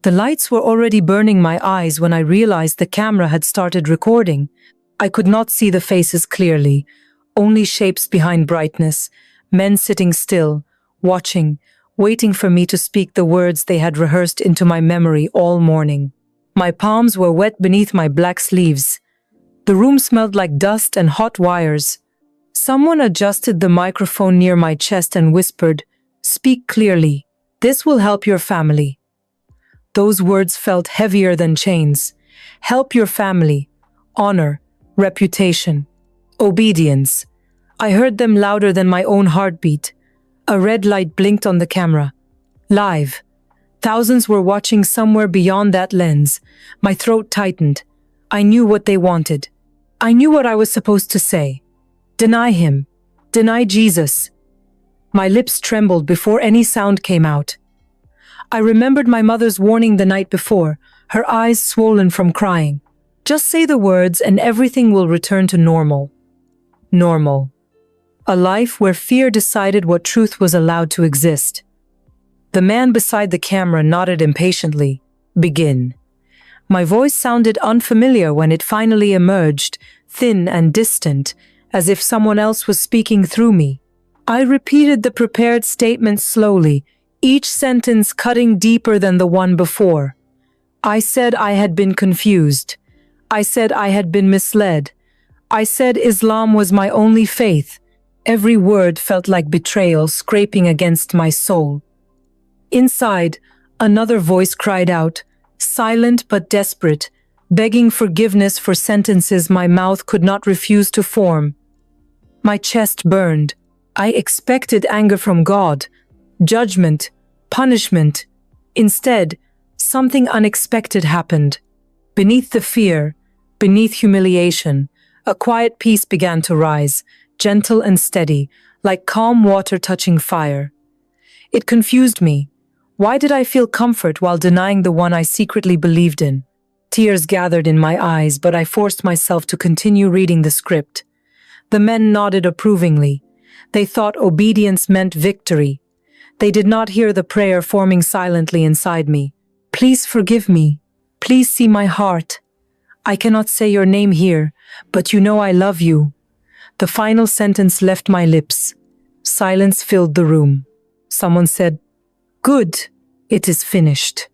The lights were already burning my eyes when I realized the camera had started recording. I could not see the faces clearly, only shapes behind brightness, men sitting still, watching, waiting for me to speak the words they had rehearsed into my memory all morning. My palms were wet beneath my black sleeves. The room smelled like dust and hot wires. Someone adjusted the microphone near my chest and whispered, "Speak clearly. This will help your family." Those words felt heavier than chains. Help your family. Honor. Reputation. Obedience. I heard them louder than my own heartbeat. A red light blinked on the camera. Live. Thousands were watching somewhere beyond that lens. My throat tightened. I knew what they wanted. I knew what I was supposed to say. Deny him. Deny Jesus. My lips trembled before any sound came out. I remembered my mother's warning the night before, her eyes swollen from crying. Just say the words and everything will return to normal. Normal. A life where fear decided what truth was allowed to exist. The man beside the camera nodded impatiently. Begin. My voice sounded unfamiliar when it finally emerged, thin and distant, as if someone else was speaking through me. I repeated the prepared statement slowly, each sentence cutting deeper than the one before. I said I had been confused. I said I had been misled. I said Islam was my only faith. Every word felt like betrayal scraping against my soul. Inside, another voice cried out, silent but desperate, begging forgiveness for sentences my mouth could not refuse to form. My chest burned. I expected anger from God, judgment, punishment. Instead, something unexpected happened. Beneath the fear, beneath humiliation, a quiet peace began to rise, gentle and steady, like calm water touching fire. It confused me. Why did I feel comfort while denying the one I secretly believed in? Tears gathered in my eyes, but I forced myself to continue reading the script. The men nodded approvingly. They thought obedience meant victory. They did not hear the prayer forming silently inside me. Please forgive me. Please see my heart. I cannot say your name here, but you know I love you. The final sentence left my lips. Silence filled the room. Someone said, "Good, it is finished."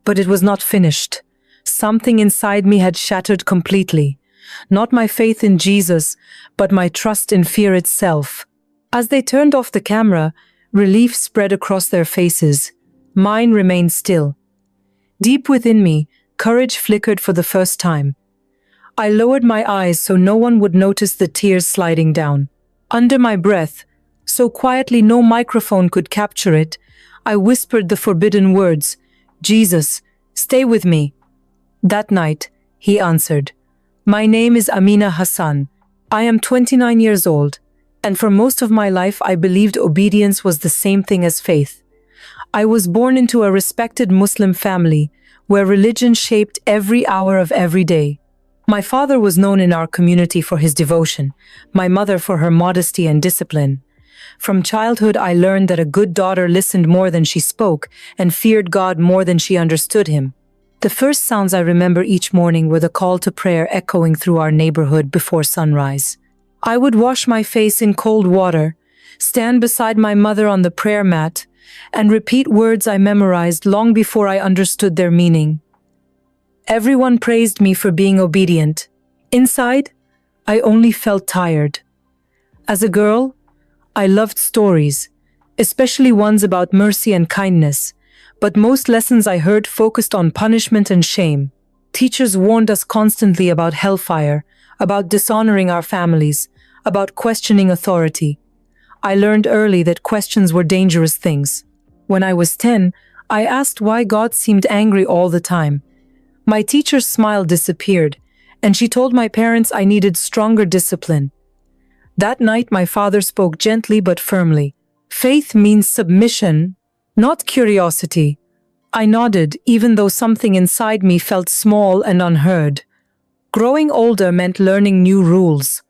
But it was not finished. Something inside me had shattered completely. Not my faith in Jesus, but my trust in fear itself. As they turned off the camera, relief spread across their faces. Mine remained still. Deep within me, courage flickered for the first time. I lowered my eyes so no one would notice the tears sliding down. Under my breath, so quietly no microphone could capture it, I whispered the forbidden words, "Jesus, stay with me." That night, he answered, "My name is Amina Hassan. I am 29 years old, and for most of my life I believed obedience was the same thing as faith. I was born into a respected Muslim family, where religion shaped every hour of every day. My father was known in our community for his devotion, my mother for her modesty and discipline. From childhood, I learned that a good daughter listened more than she spoke and feared God more than she understood him. The first sounds I remember each morning were the call to prayer echoing through our neighborhood before sunrise. I would wash my face in cold water, stand beside my mother on the prayer mat, and repeat words I memorized long before I understood their meaning. Everyone praised me for being obedient. Inside, I only felt tired. As a girl, I loved stories, especially ones about mercy and kindness, but most lessons I heard focused on punishment and shame. Teachers warned us constantly about hellfire, about dishonoring our families, about questioning authority. I learned early that questions were dangerous things. When I was 10, I asked why God seemed angry all the time. My teacher's smile disappeared, and she told my parents I needed stronger discipline. That night, my father spoke gently but firmly. "Faith means submission, not curiosity." I nodded, even though something inside me felt small and unheard. Growing older meant learning new rules.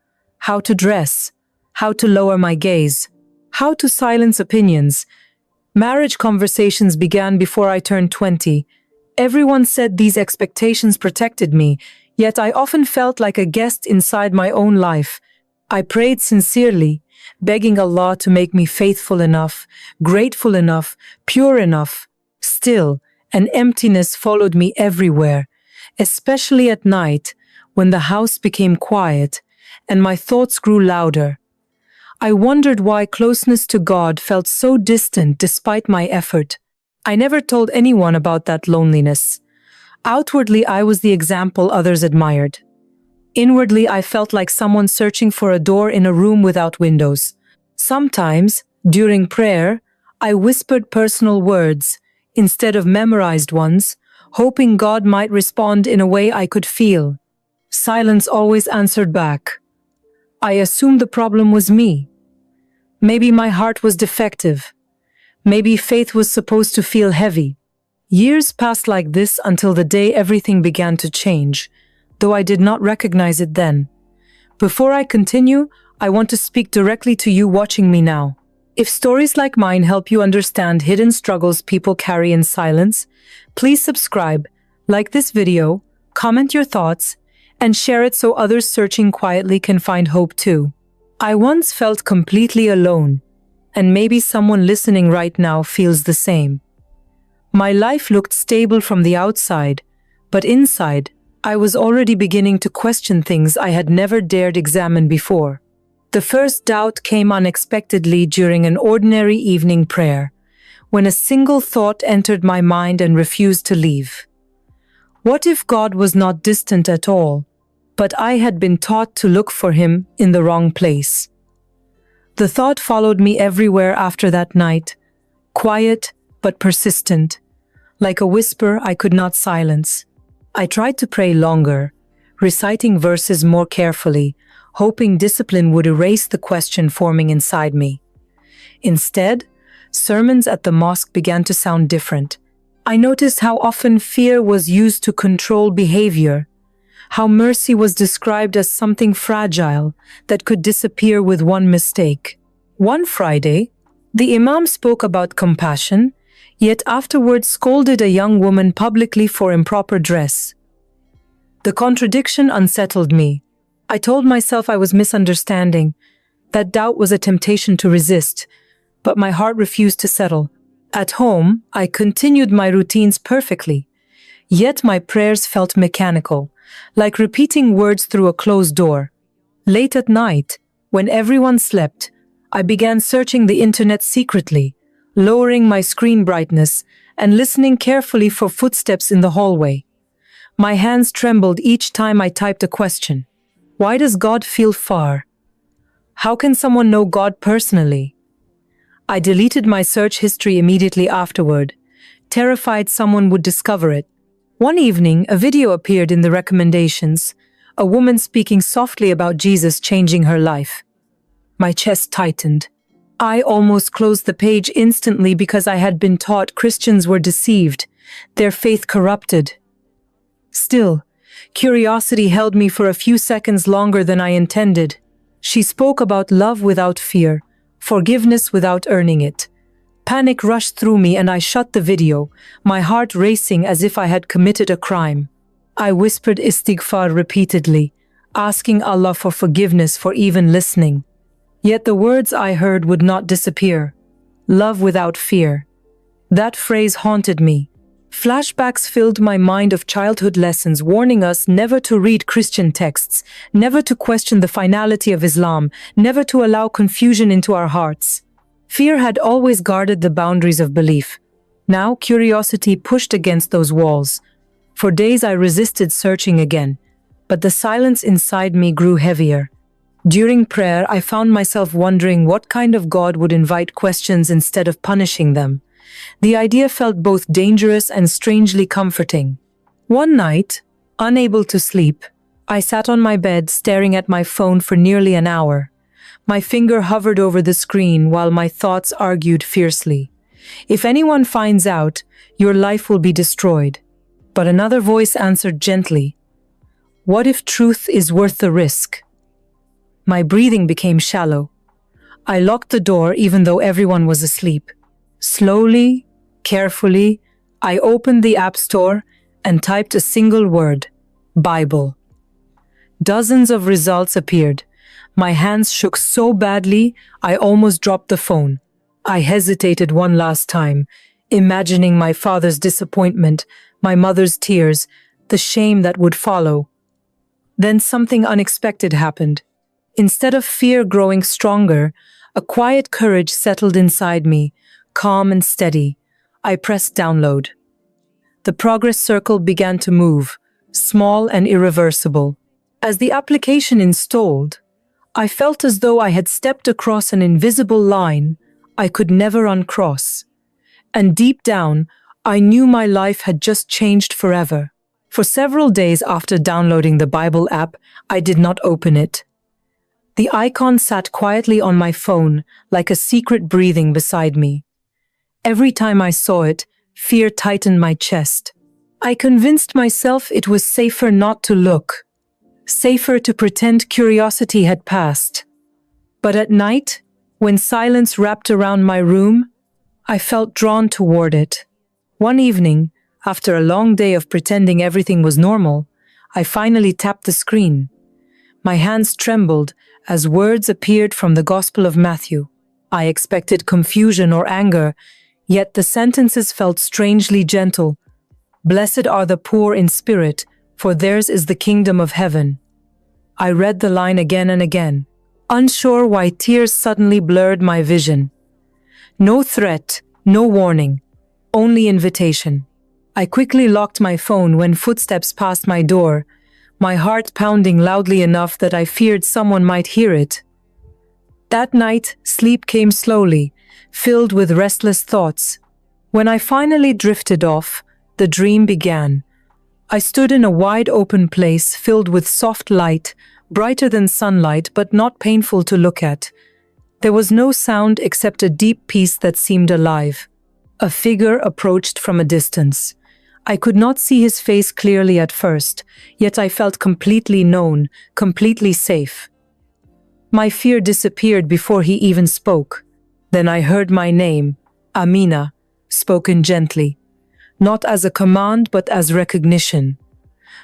How to dress, how to lower my gaze, how to silence opinions. Marriage conversations began before I turned 20, Everyone said these expectations protected me, yet I often felt like a guest inside my own life. I prayed sincerely, begging Allah to make me faithful enough, grateful enough, pure enough. Still, an emptiness followed me everywhere, especially at night when the house became quiet and my thoughts grew louder. I wondered why closeness to God felt so distant despite my effort. I never told anyone about that loneliness. Outwardly, I was the example others admired. Inwardly, I felt like someone searching for a door in a room without windows. Sometimes, during prayer, I whispered personal words instead of memorized ones, hoping God might respond in a way I could feel. Silence always answered back. I assumed the problem was me. Maybe my heart was defective. Maybe faith was supposed to feel heavy. Years passed like this until the day everything began to change, though I did not recognize it then. Before I continue, I want to speak directly to you watching me now. If stories like mine help you understand hidden struggles people carry in silence, please subscribe, like this video, comment your thoughts, and share it so others searching quietly can find hope too. I once felt completely alone, and maybe someone listening right now feels the same. My life looked stable from the outside, but inside, I was already beginning to question things I had never dared examine before. The first doubt came unexpectedly during an ordinary evening prayer, when a single thought entered my mind and refused to leave. What if God was not distant at all, but I had been taught to look for him in the wrong place? The thought followed me everywhere after that night, quiet but persistent, like a whisper I could not silence. I tried to pray longer, reciting verses more carefully, hoping discipline would erase the question forming inside me. Instead, sermons at the mosque began to sound different. I noticed how often fear was used to control behavior, how mercy was described as something fragile that could disappear with one mistake. One Friday, the Imam spoke about compassion, yet afterwards scolded a young woman publicly for improper dress. The contradiction unsettled me. I told myself I was misunderstanding. That doubt was a temptation to resist, but my heart refused to settle. At home, I continued my routines perfectly, yet my prayers felt mechanical, like repeating words through a closed door. Late at night, when everyone slept, I began searching the internet secretly, lowering my screen brightness and listening carefully for footsteps in the hallway. My hands trembled each time I typed a question. Why does God feel far? How can someone know God personally? I deleted my search history immediately afterward, terrified someone would discover it. One evening, a video appeared in the recommendations, a woman speaking softly about Jesus changing her life. My chest tightened. I almost closed the page instantly because I had been taught Christians were deceived, their faith corrupted. Still, curiosity held me for a few seconds longer than I intended. She spoke about love without fear, forgiveness without earning it. Panic rushed through me and I shut the video, my heart racing as if I had committed a crime. I whispered istighfar repeatedly, asking Allah for forgiveness for even listening. Yet the words I heard would not disappear. Love without fear. That phrase haunted me. Flashbacks filled my mind of childhood lessons warning us never to read Christian texts, never to question the finality of Islam, never to allow confusion into our hearts. Fear had always guarded the boundaries of belief. Now curiosity pushed against those walls. For days I resisted searching again, but the silence inside me grew heavier. During prayer, I found myself wondering what kind of God would invite questions instead of punishing them. The idea felt both dangerous and strangely comforting. One night, unable to sleep, I sat on my bed staring at my phone for nearly an hour. My finger hovered over the screen while my thoughts argued fiercely. If anyone finds out, your life will be destroyed. But another voice answered gently, what if truth is worth the risk? My breathing became shallow. I locked the door even though everyone was asleep. Slowly, carefully, I opened the App Store and typed a single word, Bible. Dozens of results appeared. My hands shook so badly, I almost dropped the phone. I hesitated one last time, imagining my father's disappointment, my mother's tears, the shame that would follow. Then something unexpected happened. Instead of fear growing stronger, a quiet courage settled inside me, calm and steady. I pressed download. The progress circle began to move, small and irreversible. As the application installed, I felt as though I had stepped across an invisible line I could never uncross. And deep down, I knew my life had just changed forever. For several days after downloading the Bible app, I did not open it. The icon sat quietly on my phone, like a secret breathing beside me. Every time I saw it, fear tightened my chest. I convinced myself it was safer not to look, safer to pretend curiosity had passed. But at night, when silence wrapped around my room, I felt drawn toward it. One evening, after a long day of pretending everything was normal, I finally tapped the screen. My hands trembled as words appeared from the Gospel of Matthew. I expected confusion or anger, yet the sentences felt strangely gentle. Blessed are the poor in spirit, for theirs is the kingdom of heaven. I read the line again and again, unsure why tears suddenly blurred my vision. No threat, no warning, only invitation. I quickly locked my phone when footsteps passed my door, my heart pounding loudly enough that I feared someone might hear it. That night, sleep came slowly, filled with restless thoughts. When I finally drifted off, the dream began. I stood in a wide-open place filled with soft light, brighter than sunlight but not painful to look at. There was no sound except a deep peace that seemed alive. A figure approached from a distance. I could not see his face clearly at first, yet I felt completely known, completely safe. My fear disappeared before he even spoke. Then I heard my name, Amina, spoken gently, not as a command but as recognition.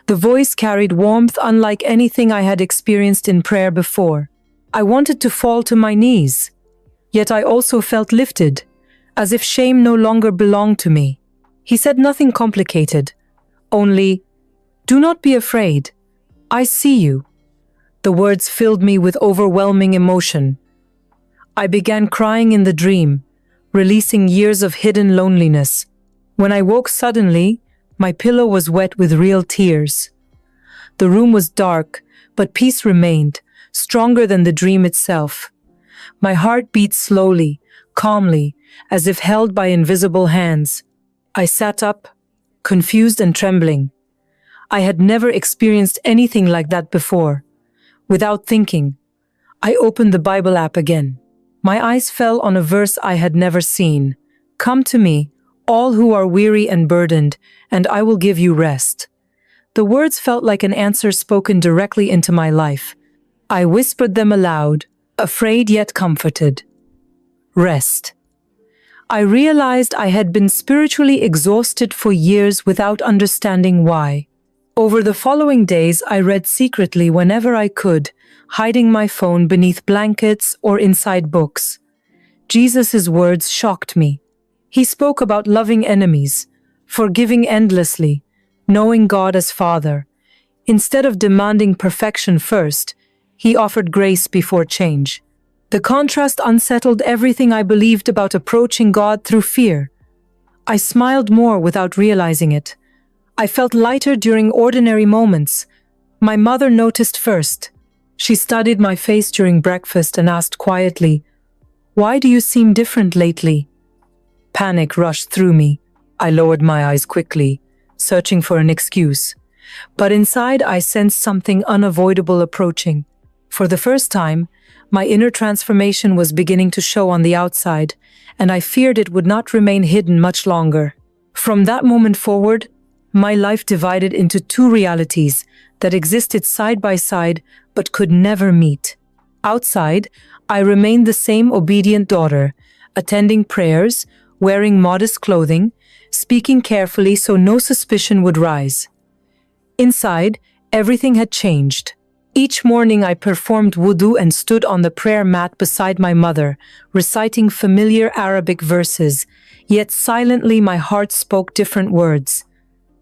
The voice carried warmth unlike anything I had experienced in prayer before. I wanted to fall to my knees, yet I also felt lifted, as if shame no longer belonged to me. He said nothing complicated, only, "Do not be afraid. I see you." The words filled me with overwhelming emotion. I began crying in the dream, releasing years of hidden loneliness. When I woke suddenly, my pillow was wet with real tears. The room was dark, but peace remained, stronger than the dream itself. My heart beat slowly, calmly, as if held by invisible hands. I sat up, confused and trembling. I had never experienced anything like that before. Without thinking, I opened the Bible app again. My eyes fell on a verse I had never seen. "Come to me, all who are weary and burdened, and I will give you rest." The words felt like an answer spoken directly into my life. I whispered them aloud, afraid yet comforted. Rest. I realized I had been spiritually exhausted for years without understanding why. Over the following days, I read secretly whenever I could, hiding my phone beneath blankets or inside books. Jesus' words shocked me. He spoke about loving enemies, forgiving endlessly, knowing God as Father. Instead of demanding perfection first, he offered grace before change. The contrast unsettled everything I believed about approaching God through fear. I smiled more without realizing it. I felt lighter during ordinary moments. My mother noticed first. She studied my face during breakfast and asked quietly, "Why do you seem different lately?" Panic rushed through me. I lowered my eyes quickly, searching for an excuse. But inside I sensed something unavoidable approaching. For the first time, my inner transformation was beginning to show on the outside, and I feared it would not remain hidden much longer. From that moment forward, my life divided into two realities that existed side by side but could never meet. Outside, I remained the same obedient daughter, attending prayers, wearing modest clothing, speaking carefully so no suspicion would rise. Inside, everything had changed. Each morning I performed wudu and stood on the prayer mat beside my mother, reciting familiar Arabic verses, yet silently my heart spoke different words.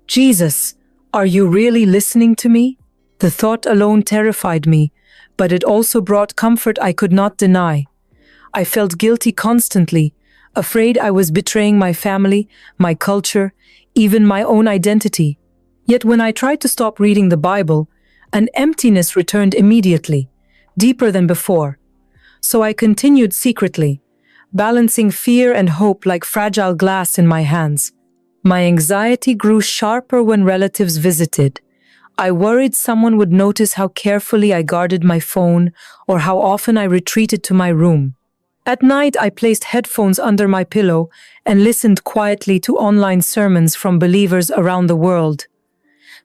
Jesus, are you really listening to me? The thought alone terrified me, but it also brought comfort I could not deny. I felt guilty constantly, afraid I was betraying my family, my culture, even my own identity. Yet when I tried to stop reading the Bible, an emptiness returned immediately, deeper than before. So I continued secretly, balancing fear and hope like fragile glass in my hands. My anxiety grew sharper when relatives visited. I worried someone would notice how carefully I guarded my phone or how often I retreated to my room. At night, I placed headphones under my pillow and listened quietly to online sermons from believers around the world.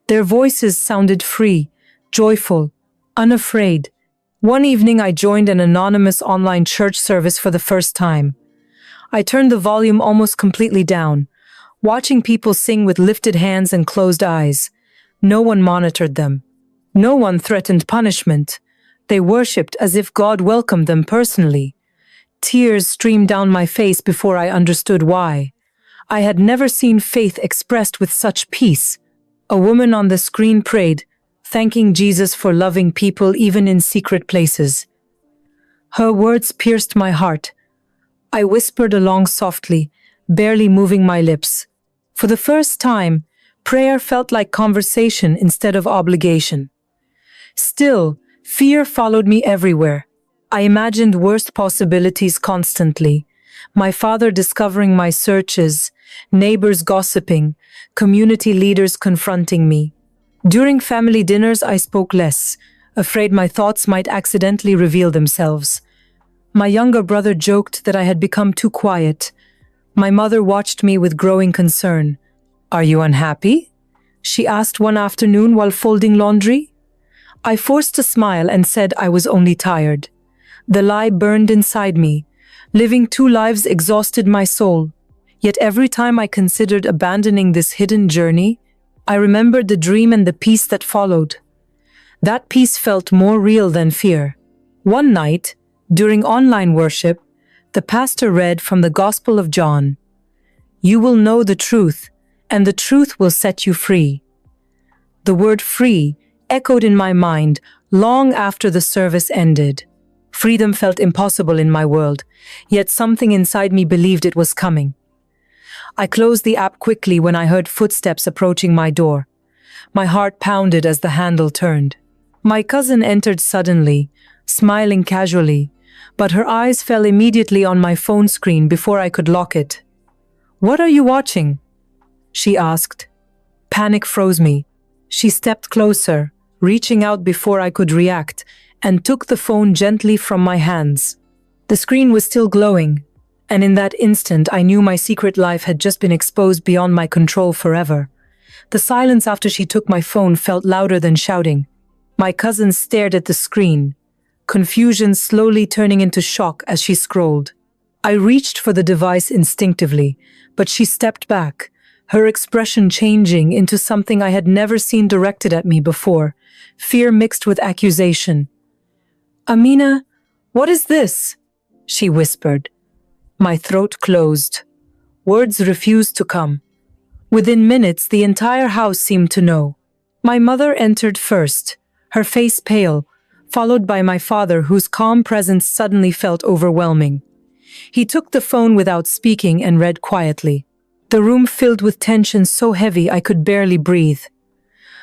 Their voices sounded free, joyful, unafraid. One evening I joined an anonymous online church service for the first time. I turned the volume almost completely down, watching people sing with lifted hands and closed eyes. No one monitored them. No one threatened punishment. They worshipped as if God welcomed them personally. Tears streamed down my face before I understood why. I had never seen faith expressed with such peace. A woman on the screen prayed, thanking Jesus for loving people even in secret places. Her words pierced my heart. I whispered along softly, barely moving my lips. For the first time, prayer felt like conversation instead of obligation. Still, fear followed me everywhere. I imagined worst possibilities constantly. My father discovering my searches, neighbors gossiping, community leaders confronting me. During family dinners, I spoke less, afraid my thoughts might accidentally reveal themselves. My younger brother joked that I had become too quiet. My mother watched me with growing concern. "Are you unhappy?" she asked one afternoon while folding laundry. I forced a smile and said I was only tired. The lie burned inside me. Living two lives exhausted my soul. Yet every time I considered abandoning this hidden journey, I remembered the dream and the peace that followed. That peace felt more real than fear. One night, during online worship, the pastor read from the Gospel of John. "You will know the truth, and the truth will set you free." The word free echoed in my mind long after the service ended. Freedom felt impossible in my world, yet something inside me believed it was coming. I closed the app quickly when I heard footsteps approaching my door. My heart pounded as the handle turned. My cousin entered suddenly, smiling casually, but her eyes fell immediately on my phone screen before I could lock it. "What are you watching?" she asked. Panic froze me. She stepped closer, reaching out before I could react, and took the phone gently from my hands. The screen was still glowing, and in that instant I knew my secret life had just been exposed beyond my control forever. The silence after she took my phone felt louder than shouting. My cousin stared at the screen, confusion slowly turning into shock as she scrolled. I reached for the device instinctively, but she stepped back, her expression changing into something I had never seen directed at me before, fear mixed with accusation. "Amina, what is this?" she whispered. My throat closed. Words refused to come. Within minutes, the entire house seemed to know. My mother entered first, her face pale, followed by my father, whose calm presence suddenly felt overwhelming. He took the phone without speaking and read quietly. The room filled with tension so heavy I could barely breathe.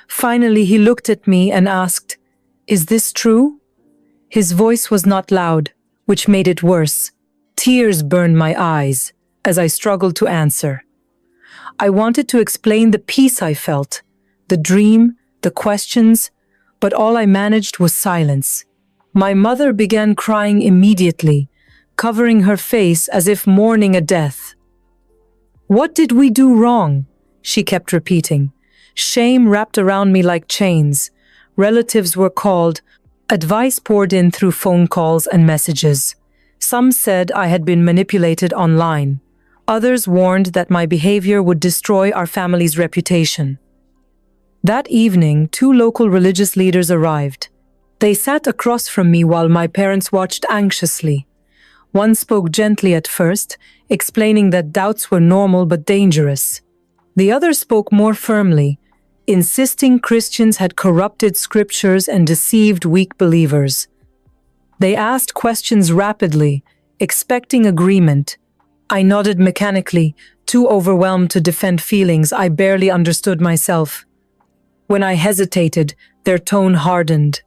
Finally, he looked at me and asked, "Is this true?" His voice was not loud, which made it worse. Tears burned my eyes as I struggled to answer. I wanted to explain the peace I felt, the dream, the questions, but all I managed was silence. My mother began crying immediately, covering her face as if mourning a death. "What did we do wrong?" she kept repeating. Shame wrapped around me like chains. Relatives were called. Advice poured in through phone calls and messages. Some said I had been manipulated online. Others warned that my behavior would destroy our family's reputation. That evening, two local religious leaders arrived. They sat across from me while my parents watched anxiously. One spoke gently at first, explaining that doubts were normal but dangerous. The other spoke more firmly, insisting Christians had corrupted scriptures and deceived weak believers. They asked questions rapidly, expecting agreement. I nodded mechanically, too overwhelmed to defend feelings I barely understood myself. When I hesitated, their tone hardened.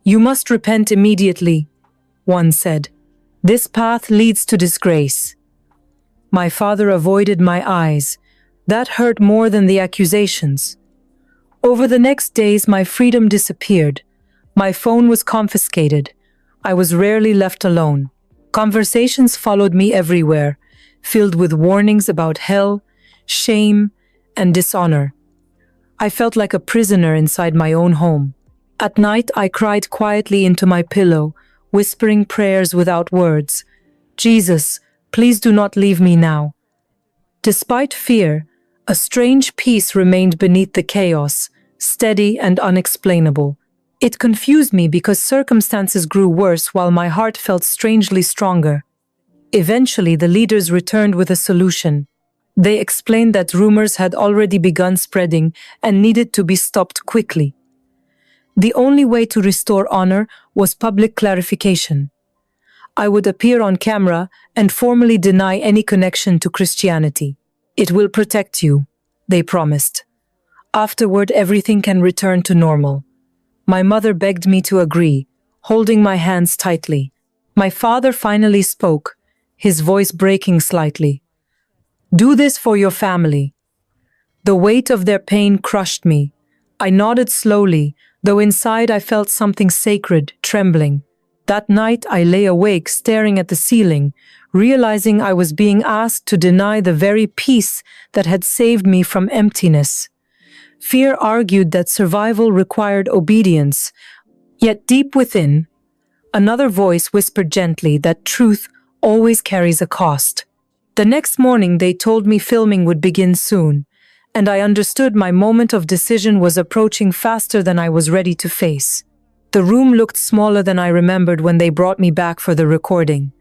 "You must repent immediately," one said. "This path leads to disgrace." My father avoided my eyes. That hurt more than the accusations. Over the next days, my freedom disappeared. My phone was confiscated. I was rarely left alone. Conversations followed me everywhere, filled with warnings about hell, shame, and dishonor. I felt like a prisoner inside my own home. At night, I cried quietly into my pillow, whispering prayers without words. "Jesus, please do not leave me now." Despite fear, a strange peace remained beneath the chaos, steady and unexplainable. It confused me because circumstances grew worse while my heart felt strangely stronger. Eventually, the leaders returned with a solution. They explained that rumors had already begun spreading and needed to be stopped quickly. The only way to restore honor was public clarification. I would appear on camera and formally deny any connection to Christianity. "It will protect you," they promised. "Afterward, everything can return to normal." My mother begged me to agree, holding my hands tightly. My father finally spoke, his voice breaking slightly. "Do this for your family." The weight of their pain crushed me. I nodded slowly, though inside I felt something sacred trembling. That night I lay awake staring at the ceiling, realizing I was being asked to deny the very peace that had saved me from emptiness. Fear argued that survival required obedience, yet deep within, another voice whispered gently that truth always carries a cost. The next morning they told me filming would begin soon, and I understood my moment of decision was approaching faster than I was ready to face. The room looked smaller than I remembered when they brought me back for the recording.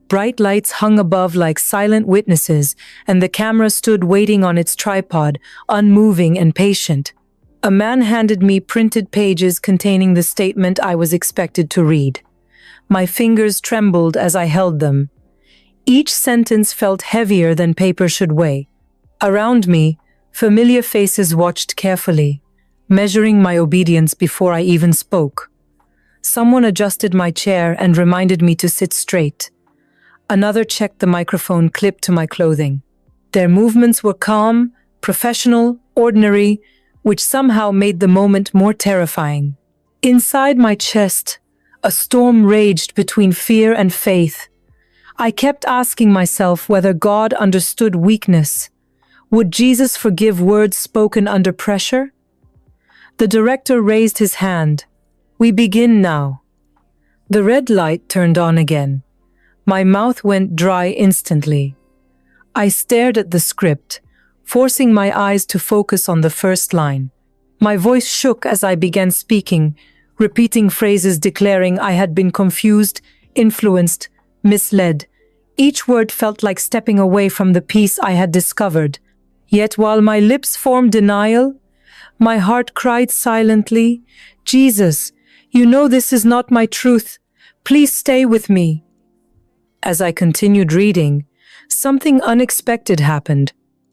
Bright lights hung above like silent witnesses, and the camera stood waiting on its tripod, unmoving and patient. A man handed me printed pages containing the statement I was expected to read. My fingers trembled as I held them. Each sentence felt heavier than paper should weigh. Around me, familiar faces watched carefully, measuring my obedience before I even spoke. Someone adjusted my chair and reminded me to sit straight. Another checked the microphone clipped to my clothing. Their movements were calm, professional, ordinary, which somehow made the moment more terrifying. Inside my chest, a storm raged between fear and faith. I kept asking myself whether God understood weakness. Would Jesus forgive words spoken under pressure? The director raised his hand. "We begin now." The red light turned on again. My mouth went dry instantly. I stared at the script, forcing my eyes to focus on the first line. My voice shook as I began speaking, repeating phrases declaring I had been confused, influenced, misled. Each word felt like stepping away from the peace I had discovered. Yet while my lips formed denial, my heart cried silently, "Jesus, you know this is not my truth. Please stay with me." As I continued reading, something unexpected happened.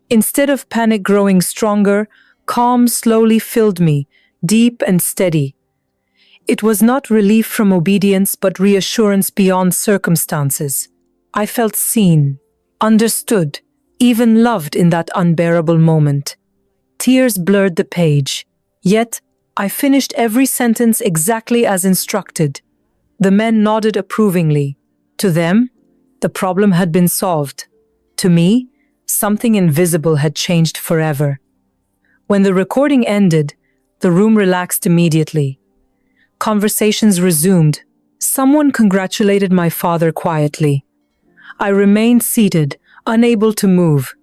Instead of panic growing stronger, calm slowly filled me, deep and steady. It was not relief from obedience, but reassurance beyond circumstances. I felt seen, understood, even loved in that unbearable moment. Tears blurred the page, yet I finished every sentence exactly as instructed. The men nodded approvingly. To them, the problem had been solved. To me, something invisible had changed forever. When the recording ended, the room relaxed immediately. Conversations resumed. Someone congratulated my father quietly. I remained seated, unable to move.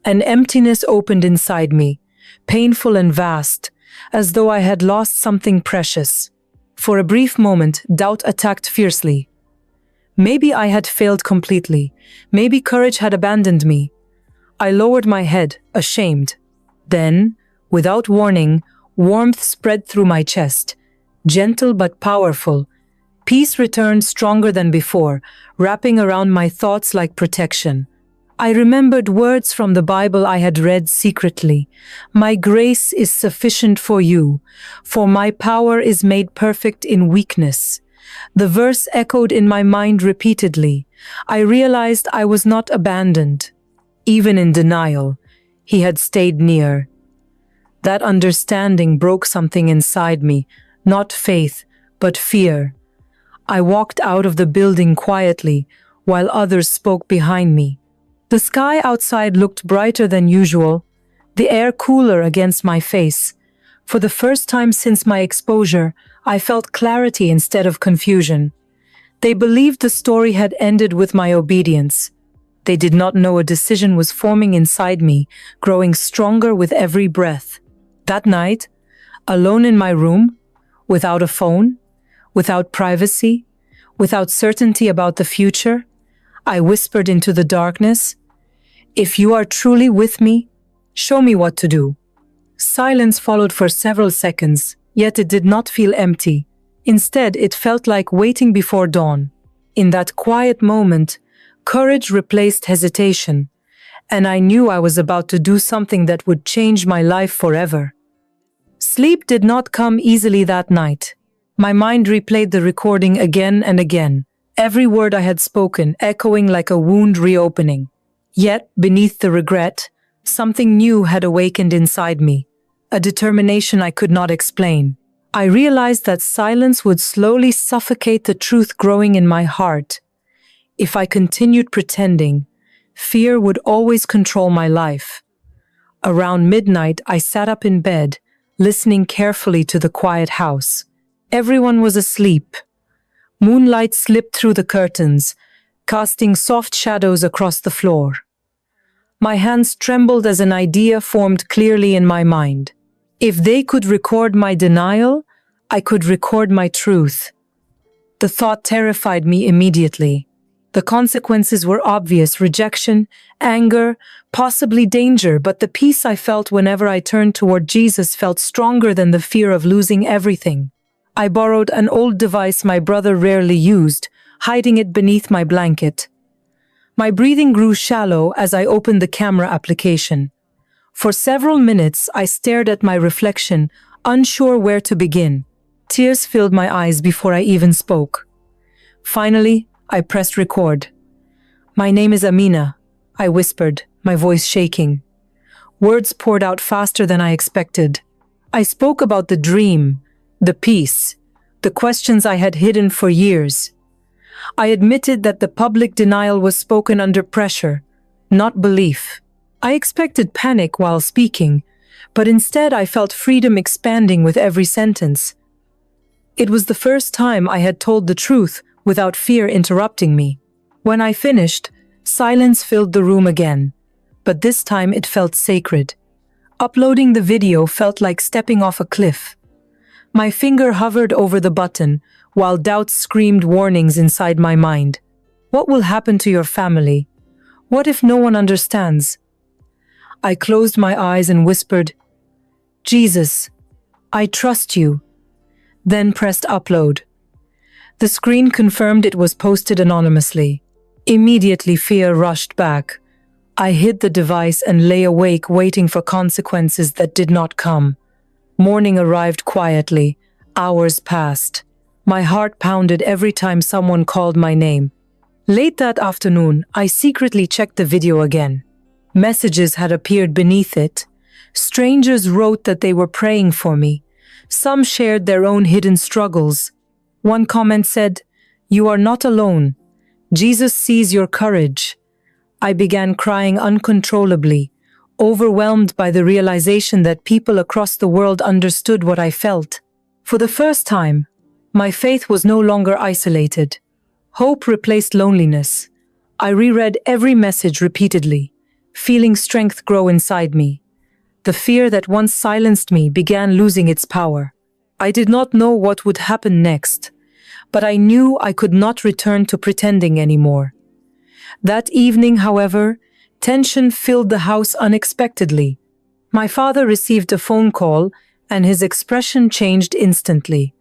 An emptiness opened inside me, painful and vast, as though I had lost something precious. For a brief moment, doubt attacked fiercely. Maybe I had failed completely. Maybe courage had abandoned me. I lowered my head, ashamed. Then, without warning, warmth spread through my chest, gentle but powerful. Peace returned stronger than before, wrapping around my thoughts like protection. I remembered words from the Bible I had read secretly. My grace is sufficient for you, for my power is made perfect in weakness. The verse echoed in my mind repeatedly. I realized I was not abandoned. Even in denial, he had stayed near. That understanding broke something inside me, not faith, but fear. I walked out of the building quietly, while others spoke behind me. The sky outside looked brighter than usual, the air cooler against my face. For the first time since my exposure, I felt clarity instead of confusion. They believed the story had ended with my obedience. They did not know a decision was forming inside me, growing stronger with every breath. That night, alone in my room, without a phone, without privacy, without certainty about the future, I whispered into the darkness, "If you are truly with me, show me what to do." Silence followed for several seconds, yet it did not feel empty. Instead, it felt like waiting before dawn. In that quiet moment, courage replaced hesitation, and I knew I was about to do something that would change my life forever. Sleep did not come easily that night. My mind replayed the recording again and again, every word I had spoken echoing like a wound reopening. Yet, beneath the regret, something new had awakened inside me, a determination I could not explain. I realized that silence would slowly suffocate the truth growing in my heart. If I continued pretending, fear would always control my life. Around midnight, I sat up in bed, listening carefully to the quiet house. Everyone was asleep. Moonlight slipped through the curtains, casting soft shadows across the floor. My hands trembled as an idea formed clearly in my mind. If they could record my denial, I could record my truth. The thought terrified me immediately. The consequences were obvious: rejection, anger, possibly danger, but the peace I felt whenever I turned toward Jesus felt stronger than the fear of losing everything. I borrowed an old device my brother rarely used, hiding it beneath my blanket. My breathing grew shallow as I opened the camera application. For several minutes, I stared at my reflection, unsure where to begin. Tears filled my eyes before I even spoke. Finally, I pressed record. "My name is Amina," I whispered, my voice shaking. Words poured out faster than I expected. I spoke about the dream, the peace, the questions I had hidden for years. I admitted that the public denial was spoken under pressure, not belief. I expected panic while speaking, but instead I felt freedom expanding with every sentence. It was the first time I had told the truth without fear interrupting me. When I finished, silence filled the room again, but this time it felt sacred. Uploading the video felt like stepping off a cliff. My finger hovered over the button, while doubts screamed warnings inside my mind. What will happen to your family? What if no one understands? I closed my eyes and whispered, "Jesus, I trust you," then pressed upload. The screen confirmed it was posted anonymously. Immediately, fear rushed back. I hid the device and lay awake waiting for consequences that did not come. Morning arrived quietly. Hours passed. My heart pounded every time someone called my name. Late that afternoon, I secretly checked the video again. Messages had appeared beneath it. Strangers wrote that they were praying for me. Some shared their own hidden struggles. One comment said, "You are not alone. Jesus sees your courage." I began crying uncontrollably, overwhelmed by the realization that people across the world understood what I felt. For the first time, my faith was no longer isolated. Hope replaced loneliness. I reread every message repeatedly, feeling strength grow inside me. The fear that once silenced me began losing its power. I did not know what would happen next, but I knew I could not return to pretending anymore. That evening, however, tension filled the house unexpectedly. My father received a phone call, and his expression changed instantly.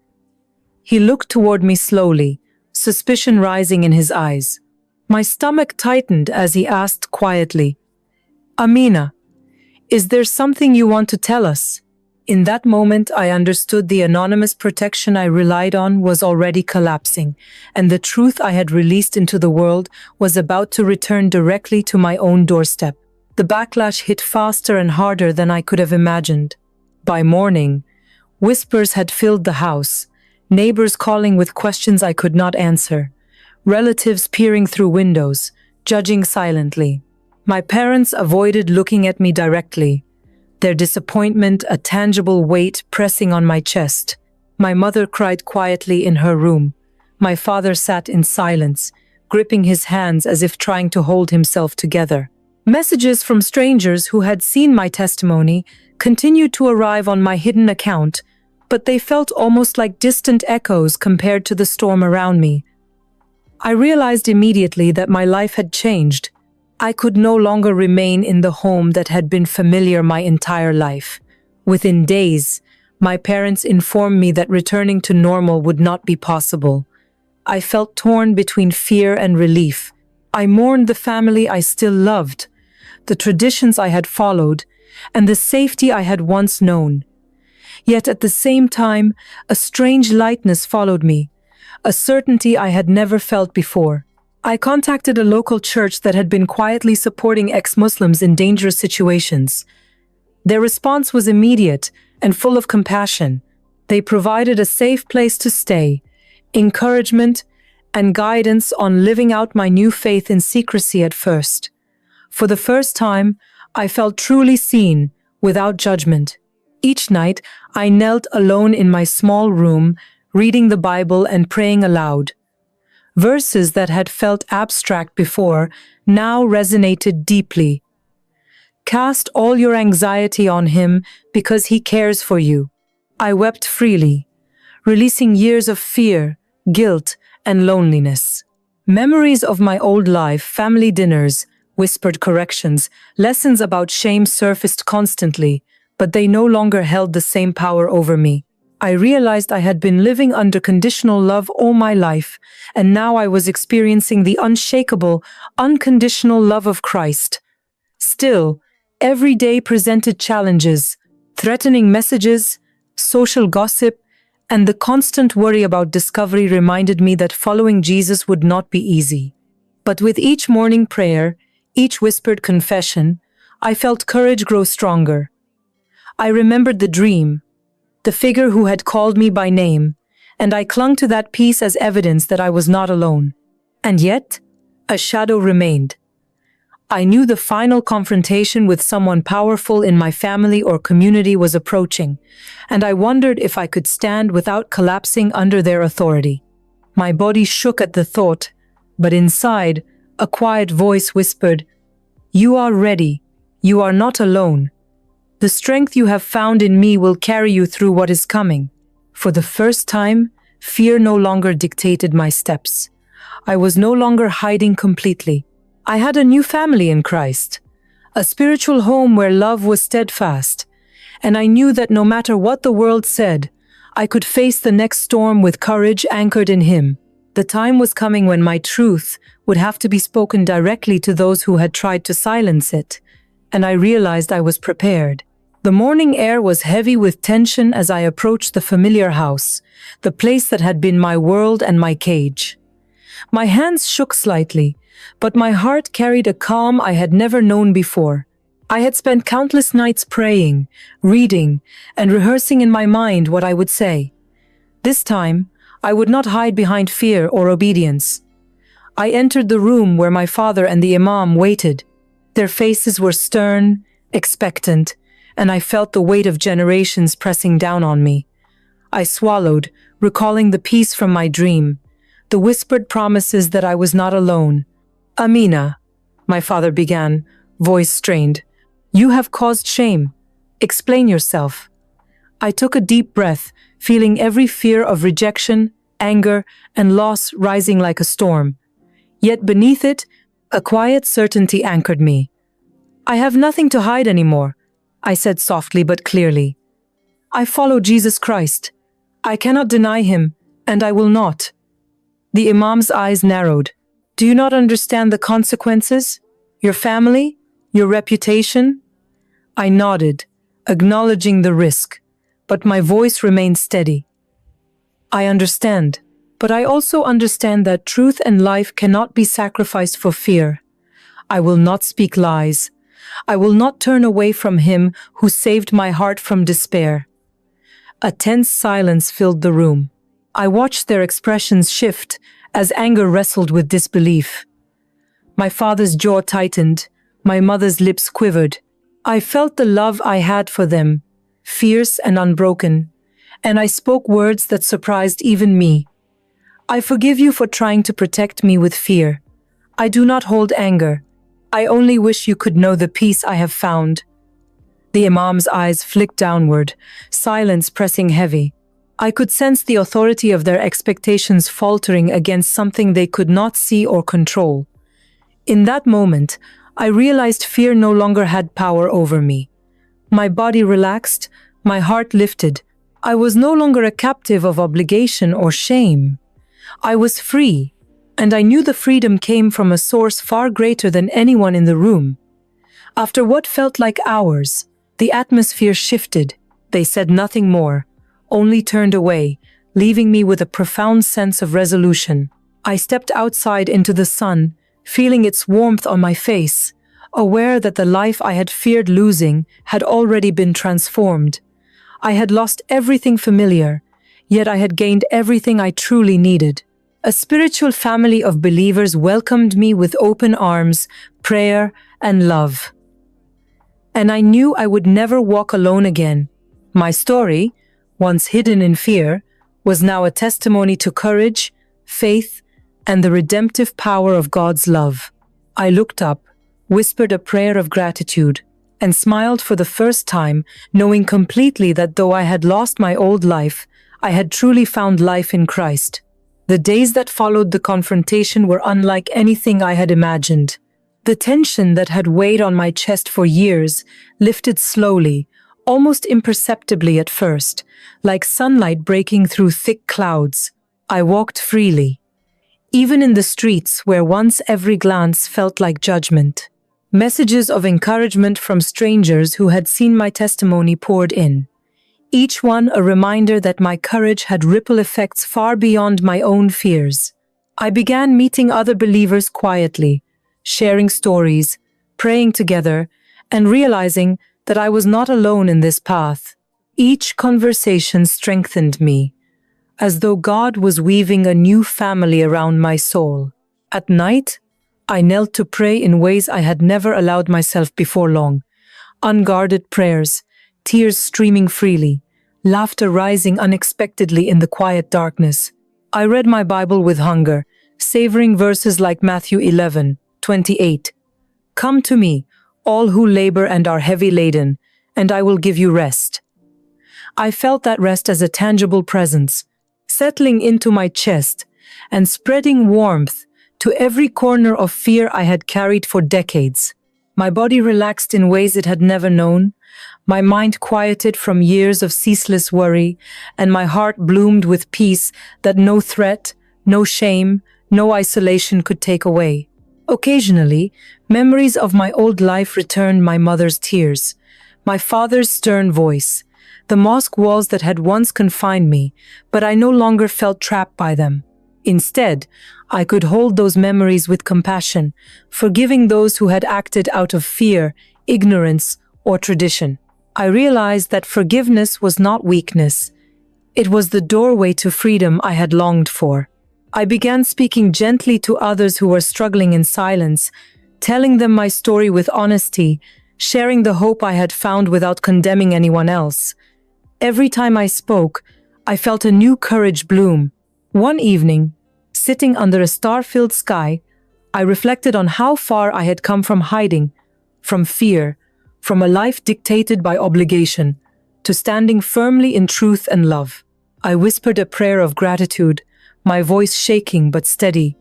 He looked toward me slowly, suspicion rising in his eyes. My stomach tightened as he asked quietly, "Amina, is there something you want to tell us?" In that moment, I understood the anonymous protection I relied on was already collapsing, and the truth I had released into the world was about to return directly to my own doorstep. The backlash hit faster and harder than I could have imagined. By morning, whispers had filled the house, neighbors calling with questions I could not answer, relatives peering through windows, judging silently. My parents avoided looking at me directly, their disappointment a tangible weight pressing on my chest. My mother cried quietly in her room. My father sat in silence, gripping his hands as if trying to hold himself together. Messages from strangers who had seen my testimony continued to arrive on my hidden account, but they felt almost like distant echoes compared to the storm around me. I realized immediately that my life had changed. I could no longer remain in the home that had been familiar my entire life. Within days, my parents informed me that returning to normal would not be possible. I felt torn between fear and relief. I mourned the family I still loved, the traditions I had followed, and the safety I had once known. Yet at the same time, a strange lightness followed me, a certainty I had never felt before. I contacted a local church that had been quietly supporting ex-Muslims in dangerous situations. Their response was immediate and full of compassion. They provided a safe place to stay, encouragement, and guidance on living out my new faith in secrecy at first. For the first time, I felt truly seen, without judgment. Each night, I knelt alone in my small room, reading the Bible and praying aloud. Verses that had felt abstract before now resonated deeply. Cast all your anxiety on Him because He cares for you. I wept freely, releasing years of fear, guilt, and loneliness. Memories of my old life, family dinners, whispered corrections, lessons about shame surfaced constantly, but they no longer held the same power over me. I realized I had been living under conditional love all my life, and now I was experiencing the unshakable, unconditional love of Christ. Still, every day presented challenges, threatening messages, social gossip, and the constant worry about discovery reminded me that following Jesus would not be easy. But with each morning prayer, each whispered confession, I felt courage grow stronger. I remembered the dream, the figure who had called me by name, and I clung to that peace as evidence that I was not alone. And yet, a shadow remained. I knew the final confrontation with someone powerful in my family or community was approaching, and I wondered if I could stand without collapsing under their authority. My body shook at the thought, but inside, a quiet voice whispered, "You are ready. You are not alone. The strength you have found in me will carry you through what is coming." For the first time, fear no longer dictated my steps. I was no longer hiding completely. I had a new family in Christ, a spiritual home where love was steadfast, and I knew that no matter what the world said, I could face the next storm with courage anchored in Him. The time was coming when my truth would have to be spoken directly to those who had tried to silence it, and I realized I was prepared. The morning air was heavy with tension as I approached the familiar house, the place that had been my world and my cage. My hands shook slightly, but my heart carried a calm I had never known before. I had spent countless nights praying, reading, and rehearsing in my mind what I would say. This time, I would not hide behind fear or obedience. I entered the room where my father and the imam waited. Their faces were stern, expectant, and I felt the weight of generations pressing down on me. I swallowed, recalling the peace from my dream, the whispered promises that I was not alone. Amina, my father began, voice strained. You have caused shame. Explain yourself. I took a deep breath, feeling every fear of rejection, anger, and loss rising like a storm. Yet beneath it, a quiet certainty anchored me. I have nothing to hide anymore, I said softly but clearly. I follow Jesus Christ. I cannot deny him, and I will not. The Imam's eyes narrowed. Do you not understand the consequences? Your family? Your reputation? I nodded, acknowledging the risk, but my voice remained steady. I understand, but I also understand that truth and life cannot be sacrificed for fear. I will not speak lies. I will not turn away from him who saved my heart from despair. A tense silence filled the room. I watched their expressions shift as anger wrestled with disbelief. My father's jaw tightened, my mother's lips quivered. I felt the love I had for them, fierce and unbroken, and I spoke words that surprised even me. I forgive you for trying to protect me with fear. I do not hold anger. I only wish you could know the peace I have found. The Imam's eyes flicked downward, silence pressing heavy. I could sense the authority of their expectations faltering against something they could not see or control. In that moment, I realized fear no longer had power over me. My body relaxed, my heart lifted. I was no longer a captive of obligation or shame. I was free, and I knew the freedom came from a source far greater than anyone in the room. After what felt like hours, the atmosphere shifted. They said nothing more, only turned away, leaving me with a profound sense of resolution. I stepped outside into the sun, feeling its warmth on my face, aware that the life I had feared losing had already been transformed. I had lost everything familiar, yet I had gained everything I truly needed. A spiritual family of believers welcomed me with open arms, prayer, and love. And I knew I would never walk alone again. My story, once hidden in fear, was now a testimony to courage, faith, and the redemptive power of God's love. I looked up, whispered a prayer of gratitude, and smiled for the first time, knowing completely that though I had lost my old life, I had truly found life in Christ. The days that followed the confrontation were unlike anything I had imagined. The tension that had weighed on my chest for years lifted slowly, almost imperceptibly at first, like sunlight breaking through thick clouds. I walked freely, even in the streets where once every glance felt like judgment. Messages of encouragement from strangers who had seen my testimony poured in, each one a reminder that my courage had ripple effects far beyond my own fears. I began meeting other believers quietly, sharing stories, praying together, and realizing that I was not alone in this path. Each conversation strengthened me, as though God was weaving a new family around my soul. At night, I knelt to pray in ways I had never allowed myself before long. Unguarded prayers, tears streaming freely, laughter rising unexpectedly in the quiet darkness. I read my Bible with hunger, savoring verses like Matthew 11:28. Come to me, all who labor and are heavy laden, and I will give you rest. I felt that rest as a tangible presence, settling into my chest and spreading warmth to every corner of fear I had carried for decades. My body relaxed in ways it had never known, my mind quieted from years of ceaseless worry, and my heart bloomed with peace that no threat, no shame, no isolation could take away. Occasionally, memories of my old life returned: my mother's tears, my father's stern voice, the mosque walls that had once confined me, but I no longer felt trapped by them. Instead, I could hold those memories with compassion, forgiving those who had acted out of fear, ignorance, or tradition. I realized that forgiveness was not weakness. It was the doorway to freedom I had longed for. I began speaking gently to others who were struggling in silence, telling them my story with honesty, sharing the hope I had found without condemning anyone else. Every time I spoke, I felt a new courage bloom. One evening, sitting under a star-filled sky, I reflected on how far I had come from hiding, from fear, from a life dictated by obligation, to standing firmly in truth and love. I whispered a prayer of gratitude, my voice shaking but steady.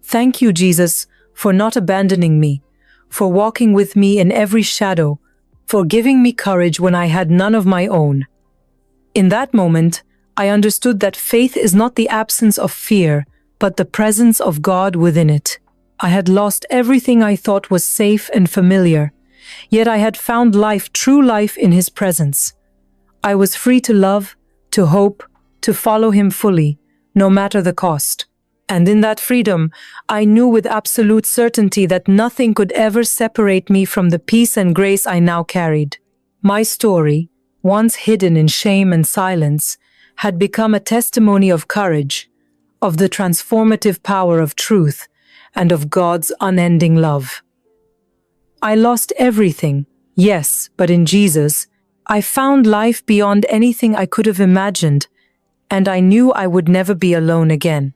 Thank you, Jesus, for not abandoning me, for walking with me in every shadow, for giving me courage when I had none of my own. In that moment, I understood that faith is not the absence of fear, but the presence of God within it. I had lost everything I thought was safe and familiar, yet I had found life, true life, in His presence. I was free to love, to hope, to follow Him fully, no matter the cost. And in that freedom, I knew with absolute certainty that nothing could ever separate me from the peace and grace I now carried. My story, once hidden in shame and silence, had become a testimony of courage, of the transformative power of truth, and of God's unending love. I lost everything, yes, but in Jesus, I found life beyond anything I could have imagined, and I knew I would never be alone again.